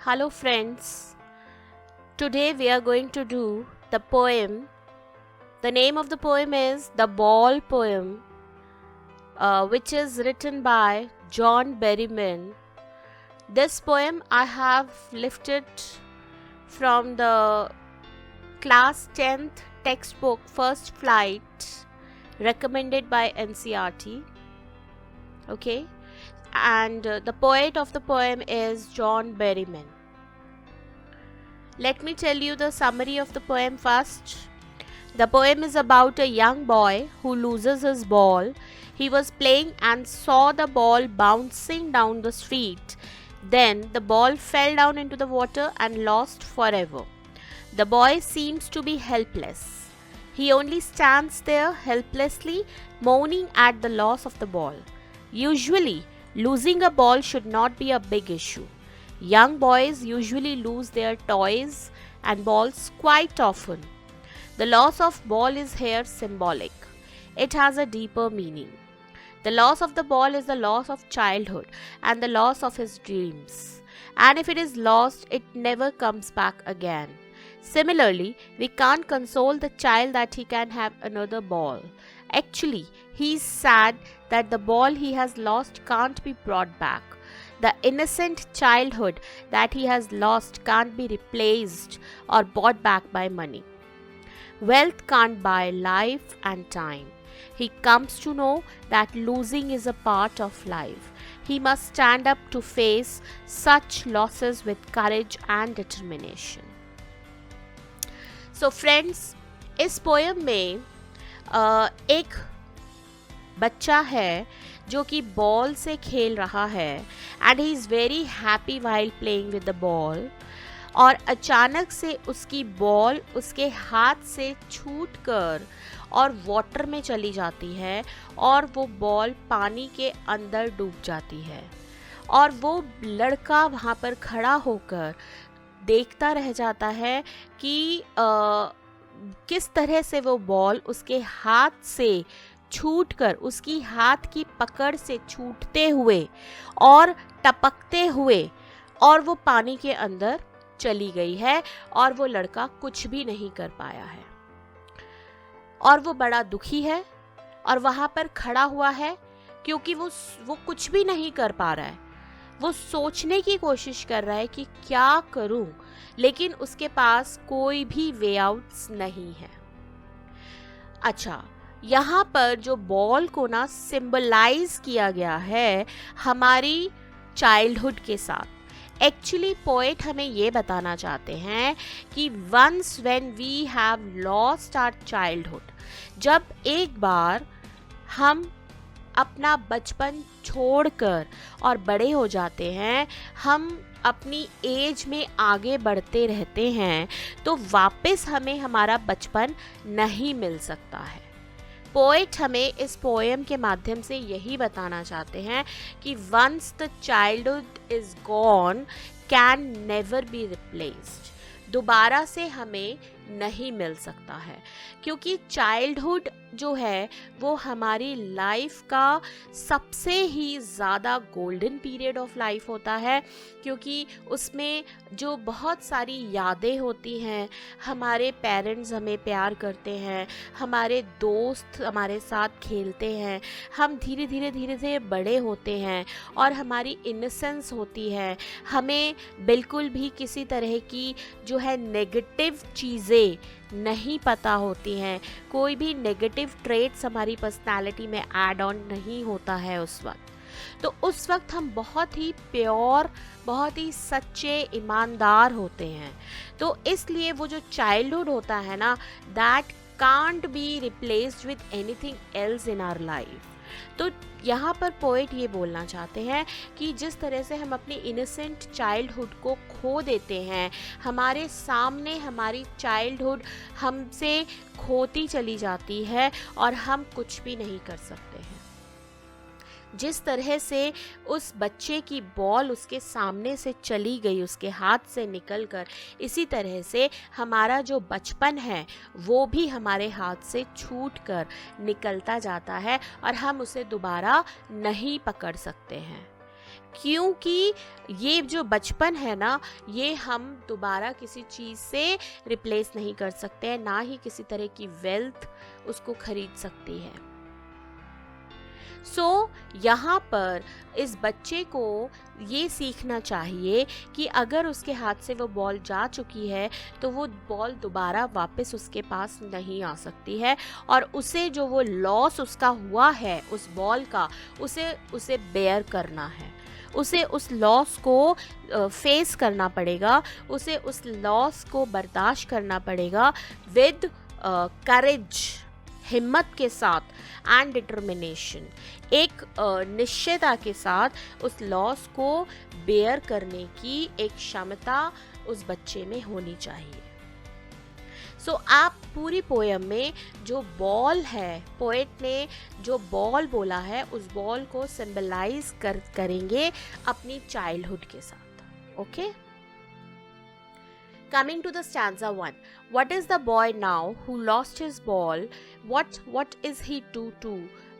Hello friends, today we are going to do the poem. The name of the poem is The Ball Poem, which is written by John Berryman. This poem I have lifted from the class 10th textbook First Flight, recommended by NCERT. Okay, and the poet of the poem is John Berryman. Let me tell you the summary of the poem first. The poem is about a young boy who loses his ball. He was playing and saw the ball bouncing down the street. Then the ball fell down into the water and lost forever. The boy seems to be helpless. He only stands there helplessly, moaning at the loss of the ball. Usually, losing a ball should not be a big issue. Young boys usually lose their toys and balls quite often. The loss of ball is here symbolic. It has a deeper meaning. The loss of the ball is the loss of childhood and the loss of his dreams. And if it is lost, it never comes back again. Similarly, we can't console the child that he can have another ball. Actually, he is sad that the ball he has lost can't be brought back. The innocent childhood that he has lost can't be replaced or bought back by money. Wealth can't buy life and time. He comes to know that losing is a part of life. He must stand up to face such losses with courage and determination. So friends, इस poem में एक बच्चा है जो कि ball से खेल रहा है and he is very happy while playing with the ball, और अचानक से उसकी बॉल उसके हाथ से छूटकर और वाटर में चली जाती है और वो बॉल पानी के अंदर डूब जाती है और वो लड़का वहाँ पर खड़ा होकर देखता रह जाता है कि किस तरह से वो बॉल उसके हाथ से छूटकर, उसकी हाथ की पकड़ से छूटते हुए और टपकते हुए और वो पानी के अंदर चली गई है और वो लड़का कुछ भी नहीं कर पाया है और वो बड़ा दुखी है और वहाँ पर खड़ा हुआ है क्योंकि वो कुछ भी नहीं कर पा रहा है। वो सोचने की कोशिश कर रहा है कि क्या करूं, लेकिन उसके पास कोई भी वे आउट्स नहीं है। अच्छा, यहाँ पर जो बॉल को ना सिंबलाइज किया गया है हमारी चाइल्डहुड के साथ। एक्चुअली पोएट हमें ये बताना चाहते हैं कि once when we have lost our childhood, जब एक बार हम अपना बचपन छोड़कर और बड़े हो जाते हैं, हम अपनी एज में आगे बढ़ते रहते हैं, तो वापस हमें हमारा बचपन नहीं मिल सकता है। पोएट हमें इस पोएम के माध्यम से यही बताना चाहते हैं कि once the childhood is gone can never be replaced. दोबारा से हमें नहीं मिल सकता है, क्योंकि चाइल्डहुड जो है वो हमारी लाइफ का सबसे ही ज़्यादा गोल्डन पीरियड ऑफ लाइफ होता है, क्योंकि उसमें जो बहुत सारी यादें होती हैं, हमारे पेरेंट्स हमें प्यार करते हैं, हमारे दोस्त हमारे साथ खेलते हैं, हम धीरे धीरे बड़े होते हैं और हमारी इनोसेंस होती है। हमें बिल्कुल भी किसी तरह की जो है नेगेटिव चीज़ें नहीं पता होती हैं, कोई भी नेगेटिव ट्रेट्स हमारी पर्सनालिटी में ऐड ऑन नहीं होता है उस वक्त। तो उस वक्त हम बहुत ही प्योर, बहुत ही सच्चे, ईमानदार होते हैं। तो इसलिए वो जो चाइल्डहुड होता है ना, that can't be replaced with anything else in our life. तो यहाँ पर पोएट ये बोलना चाहते हैं कि जिस तरह से हम अपनी इनोसेंट चाइल्डहुड को खो देते हैं, हमारे सामने हमारी चाइल्डहुड हमसे खोती चली जाती है और हम कुछ भी नहीं कर सकते हैं। जिस तरह से उस बच्चे की बॉल उसके सामने से चली गई, उसके हाथ से निकलकर, इसी तरह से हमारा जो बचपन है वो भी हमारे हाथ से छूटकर निकलता जाता है और हम उसे दोबारा नहीं पकड़ सकते हैं। क्योंकि ये जो बचपन है ना, ये हम दोबारा किसी चीज़ से रिप्लेस नहीं कर सकते हैं, ना ही किसी तरह की वेल्थ उसको खरीद सकती है। सो यहाँ पर इस बच्चे को ये सीखना चाहिए कि अगर उसके हाथ से वो बॉल जा चुकी है तो वो बॉल दोबारा वापस उसके पास नहीं आ सकती है, और उसे जो वो लॉस उसका हुआ है उस बॉल का, उसे बेयर करना है, उसे उस लॉस को फेस करना पड़ेगा, उसे उस लॉस को बर्दाश्त करना पड़ेगा विद करेज, हिम्मत के साथ, एंड डिटर्मिनेशन, एक निश्चयता के साथ उस लॉस को बेयर करने की एक क्षमता उस बच्चे में होनी चाहिए। सो आप पूरी पोयम में जो बॉल है, पोएट ने जो बॉल बोला है, उस बॉल को सिंबलाइज करेंगे अपनी चाइल्डहुड के साथ। Okay, Coming to the stanza 1. What is the boy now who lost his ball? What is he to?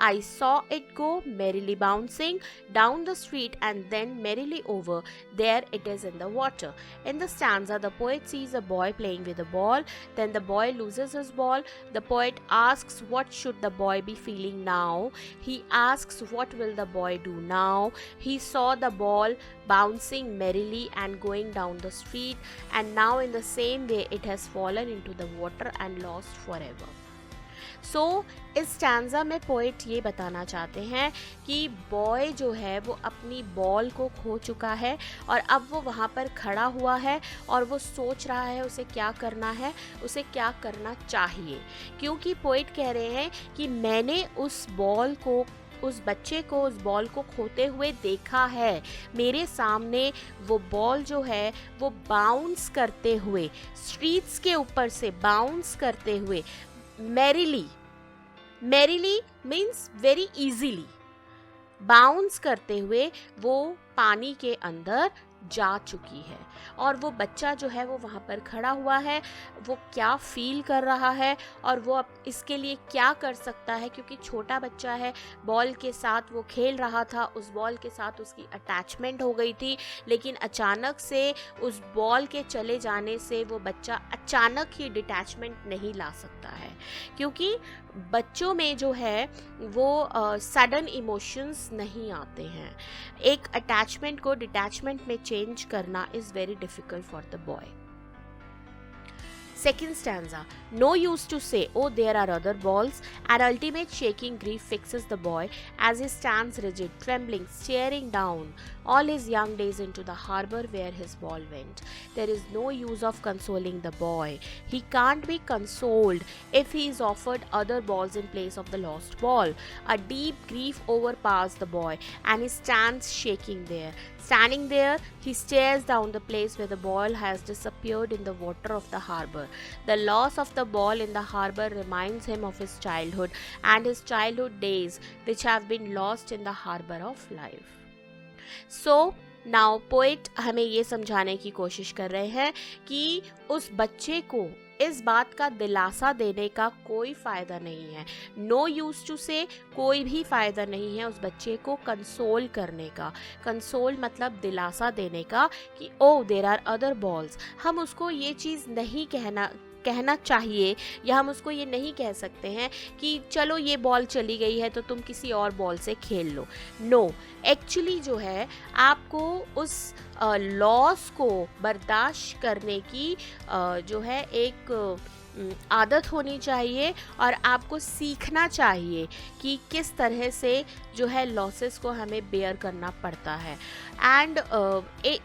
I saw it go merrily bouncing down the street and then merrily over. There it is in the water. In the stanza, the poet sees a boy playing with a ball. Then the boy loses his ball. The poet asks, what should the boy be feeling now? He asks, what will the boy do now? He saw the ball bouncing merrily and going down the street, and now in the same way it has fallen into the water and lost forever. सो इस stanza में poet ये बताना चाहते हैं कि boy जो है वो अपनी बॉल को खो चुका है, और अब वो वहाँ पर खड़ा हुआ है और वो सोच रहा है उसे क्या करना है, उसे क्या करना चाहिए। क्योंकि पोएट कह रहे हैं कि मैंने उस बॉल को, उस बच्चे को उस बॉल को खोते हुए देखा है, मेरे सामने वो बॉल जो है वो बाउंस करते हुए, स्ट्रीट्स के ऊपर से बाउंस करते हुए, merrily means very easily, bounce करते हुए वो पानी के अंदर जा चुकी है। और वो बच्चा जो है वो वहाँ पर खड़ा हुआ है, वो क्या फील कर रहा है और वो अब इसके लिए क्या कर सकता है, क्योंकि छोटा बच्चा है, बॉल के साथ वो खेल रहा था, उस बॉल के साथ उसकी अटैचमेंट हो गई थी, लेकिन अचानक से उस बॉल के चले जाने से वो बच्चा अचानक ही डिटैचमेंट नहीं ला सकता है, क्योंकि बच्चों में जो है वो सडन इमोशंस नहीं आते हैं। एक अटैचमेंट को डिटैचमेंट में चेंज करना is very difficult for the boy. Second stanza. No use to say, oh, there are other balls. An ultimate shaking grief fixes the boy as he stands rigid, trembling, staring down all his young days into the harbor where his ball went. There is no use of consoling the boy. He can't be consoled if he is offered other balls in place of the lost ball. A deep grief overpowers the boy and he stands shaking there. Standing there, he stares down the place where the ball has disappeared in the water of the harbor. The loss of the ball in the harbor reminds him of his childhood and his childhood days, which have been lost in the harbor of life. So now poet हमें ये समझाने की कोशिश कर रहे हैं कि उस बच्चे को इस बात का दिलासा देने का कोई फ़ायदा नहीं है। नो यूज टू से, कोई भी फ़ायदा नहीं है उस बच्चे को कंसोल करने का। कंसोल मतलब दिलासा देने का कि oh there are other balls. हम उसको ये चीज़ नहीं कहना चाहिए, या हम उसको ये नहीं कह सकते हैं कि चलो ये बॉल चली गई है तो तुम किसी और बॉल से खेल लो। नो, एक्चुअली जो है आपको उस लॉस को बर्दाश्त करने की जो है एक आदत होनी चाहिए, और आपको सीखना चाहिए कि किस तरह से जो है लॉसेस को हमें बेयर करना पड़ता है। एंड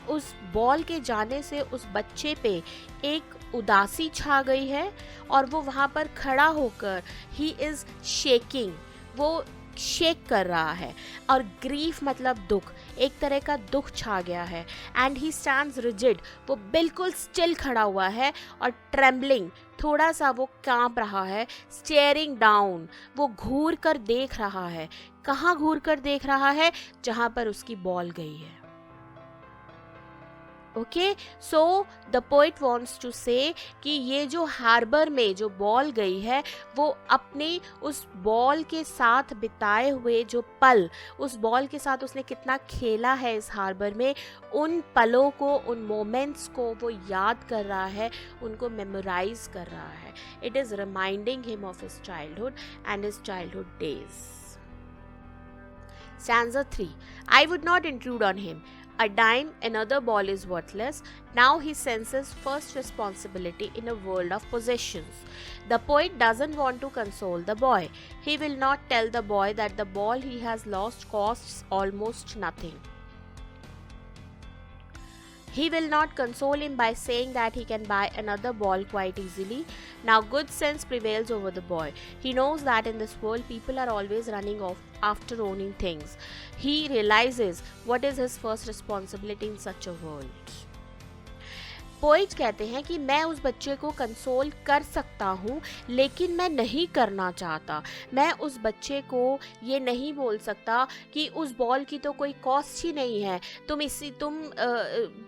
उस बॉल के जाने से उस बच्चे पे एक उदासी छा गई है, और वो वहाँ पर खड़ा होकर ही इज़ शेकिंग, वो शेक कर रहा है, और ग्रीफ मतलब दुख, एक तरह का दुख छा गया है। एंड ही स्टैंड्स रिजिड, वो बिल्कुल स्टिल खड़ा हुआ है, और ट्रेम्बलिंग, थोड़ा सा वो कांप रहा है। स्टेयरिंग डाउन, वो घूर कर देख रहा है। कहाँ घूर कर देख रहा है? जहाँ पर उसकी बॉल गई है। Okay, so the poet wants to say कि ये जो हार्बर में जो बॉल गई है वो अपने उस बॉल के साथ बिताए हुए जो पल, उस बॉल के साथ उसने कितना खेला है इस हार्बर में, उन पलों को, उन मोमेंट्स को वो याद कर रहा है, उनको मेमोराइज कर रहा है. It is reminding him of his childhood and his childhood days. Stanza 3. I would not intrude on him. A dime, another ball is worthless. Now he senses first responsibility in a world of possessions. The poet doesn't want to console the boy. He will not tell the boy that the ball he has lost costs almost nothing. He will not console him by saying that he can buy another ball quite easily. Now good sense prevails over the boy. He knows that in this world people are always running off after owning things. He realizes what is his first responsibility in such a world. Poet कहते हैं कि मैं उस बच्चे को console कर सकता हूँ, लेकिन मैं नहीं करना चाहता. मैं उस बच्चे को ये नहीं बोल सकता कि उस बॉल की तो कोई कॉस्ट ही नहीं है, तुम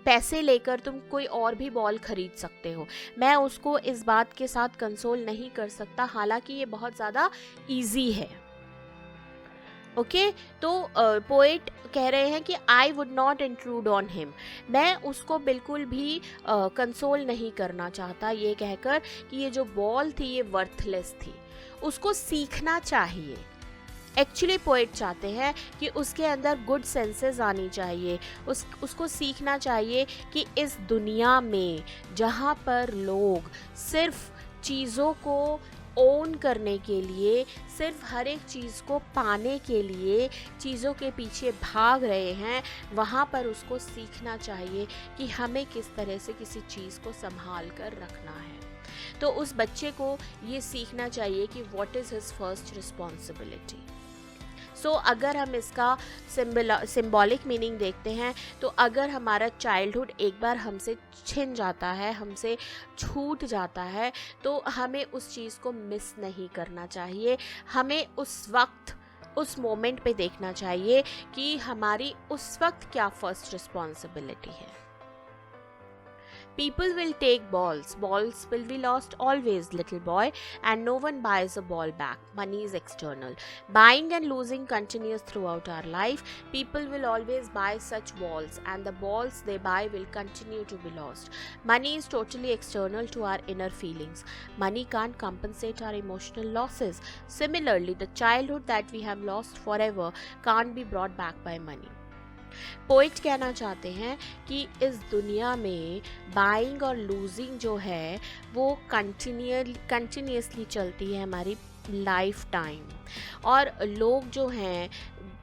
पैसे लेकर तुम कोई और भी बॉल खरीद सकते हो. मैं उसको इस बात के साथ कंसोल नहीं कर सकता, हालांकि ये बहुत ज़्यादा ईजी है. ओके, तो पोएट कह रहे हैं कि I would not intrude on him. मैं उसको बिल्कुल भी कंसोल नहीं करना चाहता ये कहकर कि ये जो बॉल थी ये वर्थलेस थी, उसको सीखना चाहिए. एक्चुअली पोएट चाहते हैं कि उसके अंदर गुड सेंसेस आनी चाहिए, उसको सीखना चाहिए कि इस दुनिया में जहाँ पर लोग सिर्फ चीज़ों को ओन करने के लिए, सिर्फ हर एक चीज़ को पाने के लिए चीज़ों के पीछे भाग रहे हैं, वहाँ पर उसको सीखना चाहिए कि हमें किस तरह से किसी चीज़ को संभाल कर रखना है. तो उस बच्चे को ये सीखना चाहिए कि what is his first responsibility. So अगर हम इसका सिंबॉलिक मीनिंग देखते हैं, तो अगर हमारा चाइल्डहुड एक बार हमसे छिन जाता है, हमसे छूट जाता है, तो हमें उस चीज़ को मिस नहीं करना चाहिए. हमें उस वक्त, उस मोमेंट पे देखना चाहिए कि हमारी उस वक्त क्या फर्स्ट रिस्पॉन्सिबिलिटी है. People will take balls. Balls will be lost always, little boy, and no one buys a ball back. Money is external. Buying and losing continues throughout our life. People will always buy such balls, and the balls they buy will continue to be lost. Money is totally external to our inner feelings. Money can't compensate our emotional losses. Similarly, the childhood that we have lost forever can't be brought back by money. Poet कहना चाहते हैं कि इस दुनिया में buying और losing जो है वो कंटिन्यूसली चलती है हमारी लाइफ टाइम. और लोग जो हैं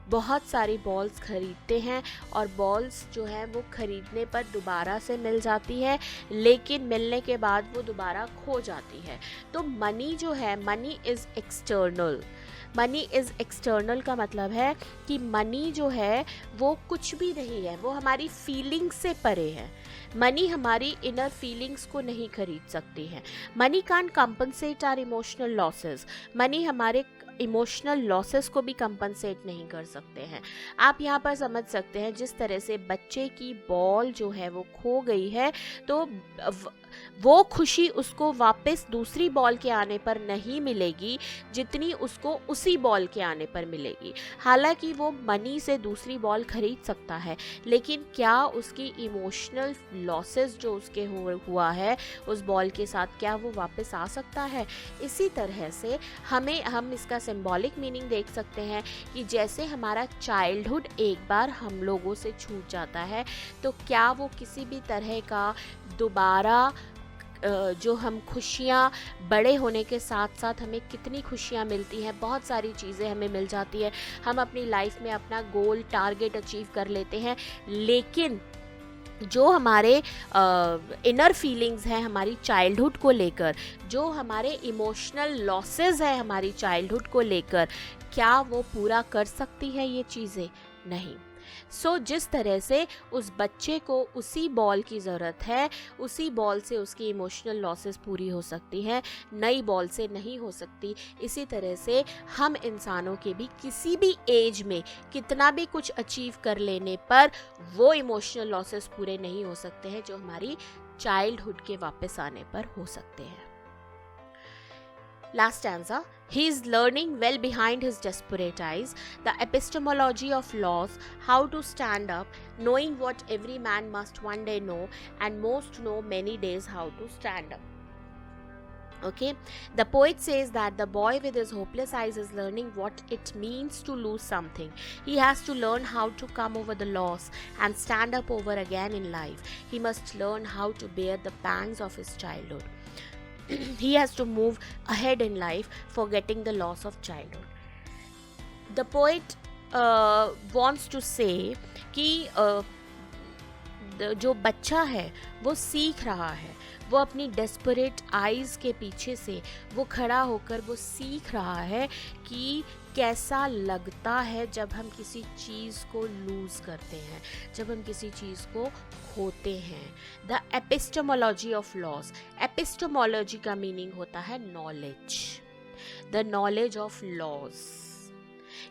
बहुत सारी बॉल्स खरीदते हैं, और बॉल्स जो है वो खरीदने पर दोबारा से मिल जाती है, लेकिन मिलने के बाद वो दोबारा खो जाती है. तो मनी जो है, money is external. Money is external का मतलब है कि मनी जो है वो कुछ भी नहीं है, वो हमारी फीलिंग्स से परे है. मनी हमारी इनर फीलिंग्स को नहीं खरीद सकती है. Money can't compensate our emotional losses. Money हमारे इमोशनल लॉसेस को भी कंपनसेट नहीं कर सकते हैं. आप यहाँ पर समझ सकते हैं जिस तरह से बच्चे की बॉल जो है वो खो गई है, तो वो खुशी उसको वापस दूसरी बॉल के आने पर नहीं मिलेगी जितनी उसको उसी बॉल के आने पर मिलेगी. हालांकि वो मनी से दूसरी बॉल खरीद सकता है, लेकिन क्या उसकी इमोशनल लॉसेस जो उसके हुआ है उस बॉल के साथ, क्या वो वापस आ सकता है? इसी तरह से हम इसका सिंबॉलिक मीनिंग देख सकते हैं कि जैसे हमारा चाइल्डहुड एक बार हम लोगों से छूट जाता है, तो क्या वो किसी भी तरह का दोबारा जो हम खुशियाँ, बड़े होने के साथ साथ हमें कितनी खुशियाँ मिलती हैं, बहुत सारी चीज़ें हमें मिल जाती है, हम अपनी लाइफ में अपना गोल, टारगेट अचीव कर लेते हैं, लेकिन जो हमारे इनर फीलिंग्स हैं हमारी चाइल्डहुड को लेकर, जो हमारे इमोशनल लॉसेस हैं हमारी चाइल्डहुड को लेकर, क्या वो पूरा कर सकती है ये चीज़ें? नहीं. सो जिस तरह से उस बच्चे को उसी बॉल की ज़रूरत है, उसी बॉल से उसकी इमोशनल लॉसेस पूरी हो सकती हैं, नई बॉल से नहीं हो सकती। इसी तरह से हम इंसानों के भी किसी भी एज में कितना भी कुछ अचीव कर लेने पर वो इमोशनल लॉसेस पूरे नहीं हो सकते हैं जो हमारी चाइल्डहुड के वापस आने पर हो सकते हैं। Last stanza. He is learning well behind his desperate eyes the epistemology of laws, how to stand up, knowing what every man must one day know, and most know many days how to stand up. Okay, the poet says that the boy with his hopeless eyes is learning what it means to lose something. He has to learn how to come over the loss and stand up over again in life. He must learn how to bear the pangs of his childhood. He has to move ahead in life, forgetting the loss of childhood. The poet wants to say कि जो बच्चा है वो सीख रहा है, वो अपनी डेस्परेट आइज़ के पीछे से वो खड़ा होकर वो सीख रहा है कि कैसा लगता है जब हम किसी चीज़ को लूज़ करते हैं, जब हम किसी चीज़ को खोते हैं। The epistemology of loss, epistemology का मीनिंग होता है knowledge, the knowledge of loss.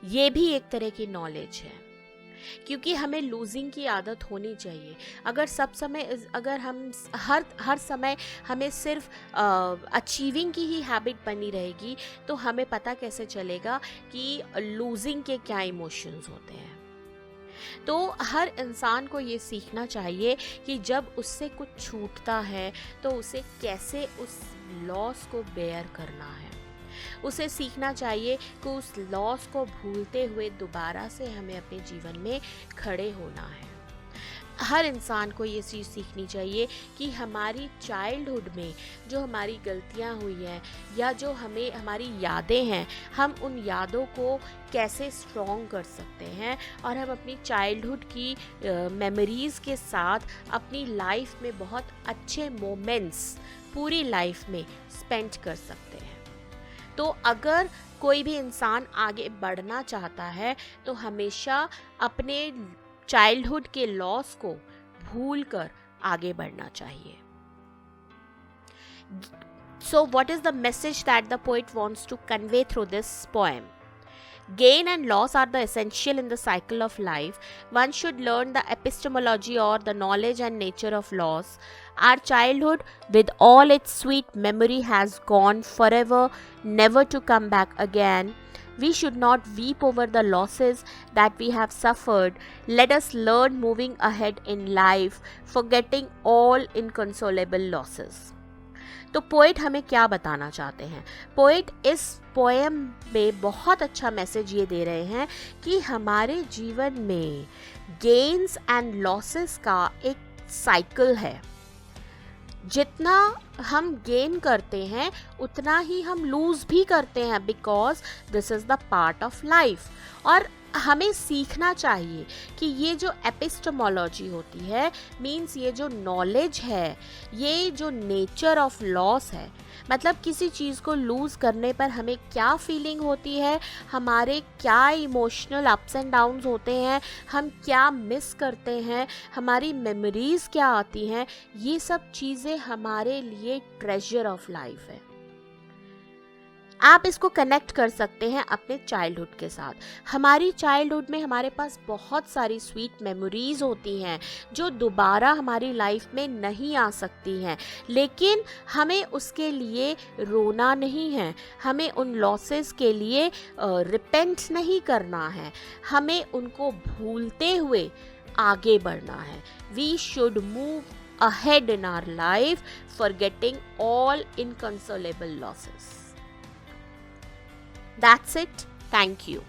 ये भी एक तरह की नॉलेज है, क्योंकि हमें लूजिंग की आदत होनी चाहिए। अगर हम हर समय हमें सिर्फ अचीविंग की ही हैबिट बनी रहेगी तो हमें पता कैसे चलेगा कि लूजिंग के क्या इमोशंस होते हैं। तो हर इंसान को ये सीखना चाहिए कि जब उससे कुछ छूटता है तो उसे कैसे उस लॉस को बेयर करना है। उसे सीखना चाहिए कि उस लॉस को भूलते हुए दोबारा से हमें अपने जीवन में खड़े होना है। हर इंसान को ये चीज़ सीखनी चाहिए कि हमारी चाइल्डहुड में जो हमारी गलतियाँ हुई हैं या जो हमारी यादें हैं, हम उन यादों को कैसे स्ट्रॉन्ग कर सकते हैं और हम अपनी चाइल्डहुड की मेमोरीज़ के साथ अपनी लाइफ में बहुत अच्छे मोमेंट्स पूरी लाइफ में स्पेंड कर सकते हैं। तो अगर कोई भी इंसान आगे बढ़ना चाहता है तो हमेशा अपने चाइल्डहुड के लॉस को भूलकर आगे बढ़ना चाहिए। So what is the message that the poet wants to convey through this poem? Gain and loss are the essential in the cycle of life. One should learn the epistemology or the knowledge and nature of loss. Our childhood, with all its sweet memory, has gone forever, never to come back again. We should not weep over the losses that we have suffered. Let us learn moving ahead in life, forgetting all inconsolable losses. तो poet हमें क्या बताना चाहते हैं? Poet इस poem में बहुत अच्छा मैसेज ये दे रहे हैं कि हमारे जीवन में गेन्स एंड लॉसेस का एक साइकिल है। जितना हम गेन करते हैं उतना ही हम लूज़ भी करते हैं, because this is the part of life. और हमें सीखना चाहिए कि ये जो एपिस्टेमोलॉजी होती है, मीन्स ये जो नॉलेज है, ये जो नेचर ऑफ लॉस है, मतलब किसी चीज़ को लूज़ करने पर हमें क्या फीलिंग होती है, हमारे क्या इमोशनल अप्स एंड डाउन्स होते हैं, हम क्या मिस करते हैं, हमारी मेमोरीज़ क्या आती हैं, ये सब चीज़ें हमारे लिए ट्रेजर ऑफ लाइफ है। आप इसको कनेक्ट कर सकते हैं अपने चाइल्डहुड के साथ। हमारी चाइल्डहुड में हमारे पास बहुत सारी स्वीट मेमोरीज़ होती हैं जो दोबारा हमारी लाइफ में नहीं आ सकती हैं, लेकिन हमें उसके लिए रोना नहीं है, हमें उन लॉसेस के लिए रिपेंट नहीं करना है, हमें उनको भूलते हुए आगे बढ़ना है। We should move ahead in our life, forgetting all inconsolable losses. That's it. Thank you.